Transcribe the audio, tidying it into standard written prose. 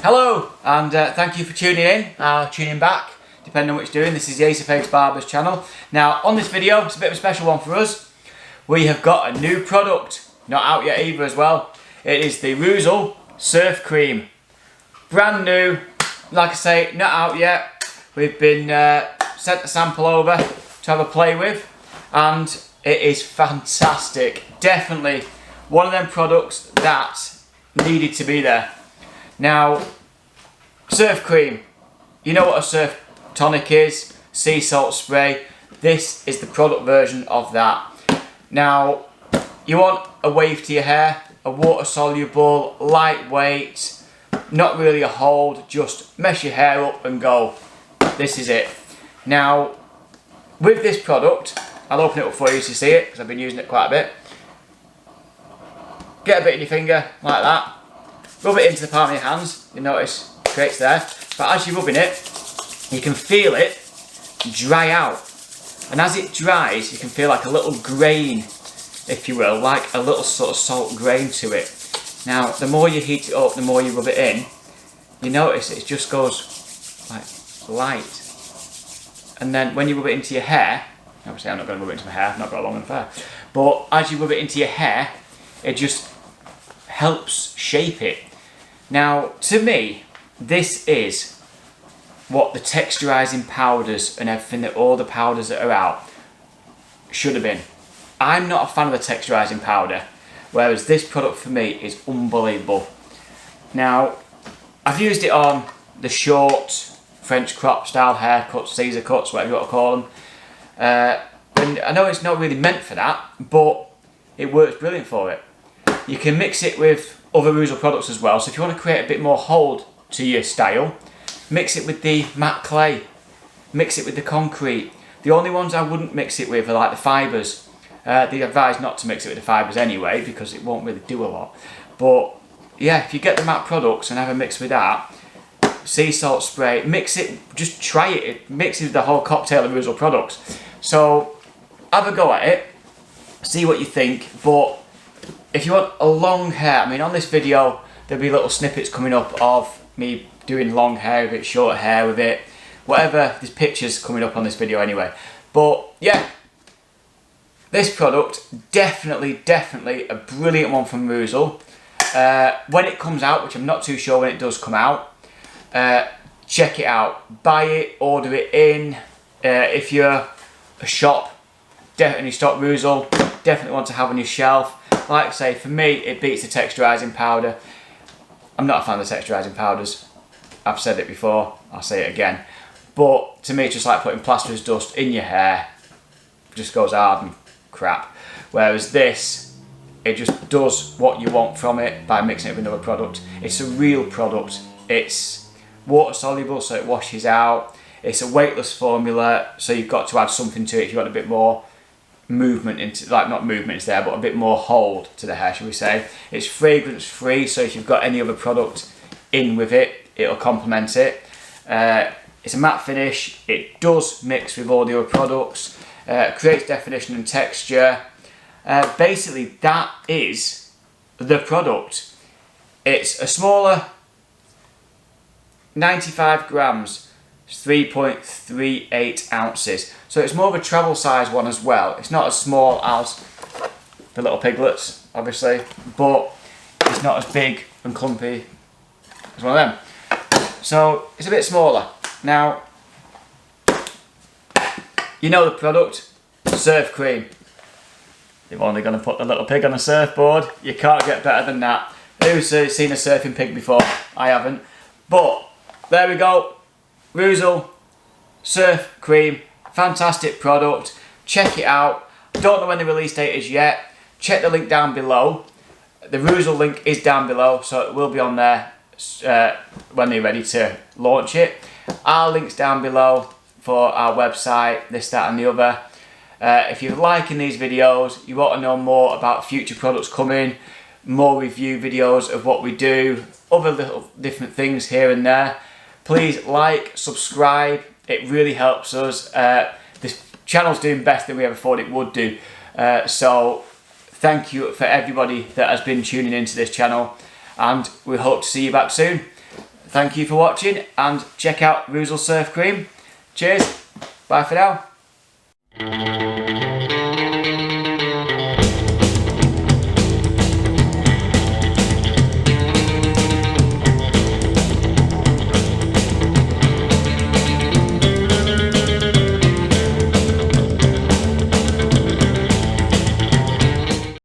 Hello, and thank you for tuning in, tuning back, depending on what you're doing. This is the Ace of Face Barbers channel. Now, on this video, it's a bit of a special one for us. We have got a new product, not out yet either as well. It is the Reuzel Surf Cream. Brand new, like I say, not out yet. We've been sent a sample over to have a play with, and it is fantastic. Definitely one of them products that needed to be there. Now, surf cream, you know what a surf tonic is, sea salt spray. This is the product version of that. Now, you want a wave to your hair, a water soluble, lightweight, not really a hold, just mess your hair up and go. This is it. Now, with this product, I'll open it up for you to see it because I've been using it quite a bit. Get a bit in your finger like that. Rub it into the palm of your hands, you notice it creates there. But as you're rubbing it, you can feel it dry out. And as it dries, you can feel like a little grain, if you will, like a little sort of salt grain to it. Now, the more you heat it up, the more you rub it in, you notice it just goes like light. And then when you rub it into your hair, obviously I'm not going to rub it into my hair, I've not got long enough hair, but as you rub it into your hair, it just helps shape it. Now, to me, this is what the texturizing powders and everything, that all the powders that are out should have been. I'm not a fan of the texturizing powder, whereas this product for me is unbelievable. Now, I've used it on the short French crop style haircuts, Caesar cuts, whatever you want to call them. And I know it's not really meant for that, but it works brilliant for it. You can mix it with other Reuzel products as well. So if you want to create a bit more hold to your style, mix it with the matte clay, mix it with the concrete. The only ones I wouldn't mix it with are like the fibres. They advise not to mix it with the fibres anyway because it won't really do a lot. But yeah, if you get the matte products and have a mix with that, sea salt spray, mix it, just try it. It mixes the whole cocktail of Reuzel products. So have a go at it, see what you think. But if you want a long hair, I mean, on this video there'll be little snippets coming up of me doing long hair with it, short hair with it, whatever. There's pictures coming up on this video anyway. But yeah, this product, definitely a brilliant one from Reuzel. When it comes out, which I'm not too sure when it does come out, check it out, buy it, order it in. If you're a shop, definitely stock Reuzel, definitely want to have on your shelf. Like I say, for me, it beats the texturizing powder. I'm not a fan of the texturizing powders. I've said it before, I'll say it again. But to me, it's just like putting plasterer's dust in your hair. It just goes hard and crap. Whereas this, it just does what you want from it by mixing it with another product. It's a real product. It's water soluble, so it washes out. It's a weightless formula, so you've got to add something to it if you want a bit more movement into, like, not movement is there, but a bit more hold to the hair, shall we say. It's fragrance free, so if you've got any other product in with it, it'll complement it. It's a matte finish. It does mix with all the other products, creates definition and texture. Basically, that is the product. It's a smaller 95 grams, 3.38 ounces. So it's more of a travel size one as well. It's not as small as the little piglets, obviously, but it's not as big and clumpy as one of them. So it's a bit smaller. Now, you know the product, Surf Cream. They've only going to put the little pig on a surfboard. You can't get better than that. Who's seen a surfing pig before? I haven't. But there we go. Reuzel Surf Cream, fantastic product. Check it out. Don't know when the release date is yet. Check the link down below. The Reuzel link is down below, so it will be on there when they're ready to launch it. Our link's down below for our website, this, that and the other. If you're liking these videos, you want to know more about future products coming, more review videos of what we do, other little different things here and there, please like, subscribe. It really helps us. This channel's doing better than we ever thought it would do. So thank you for everybody that has been tuning into this channel, and we hope to see you back soon. thank you for watching, and check out Reuzel Surf Cream. Cheers, bye for now.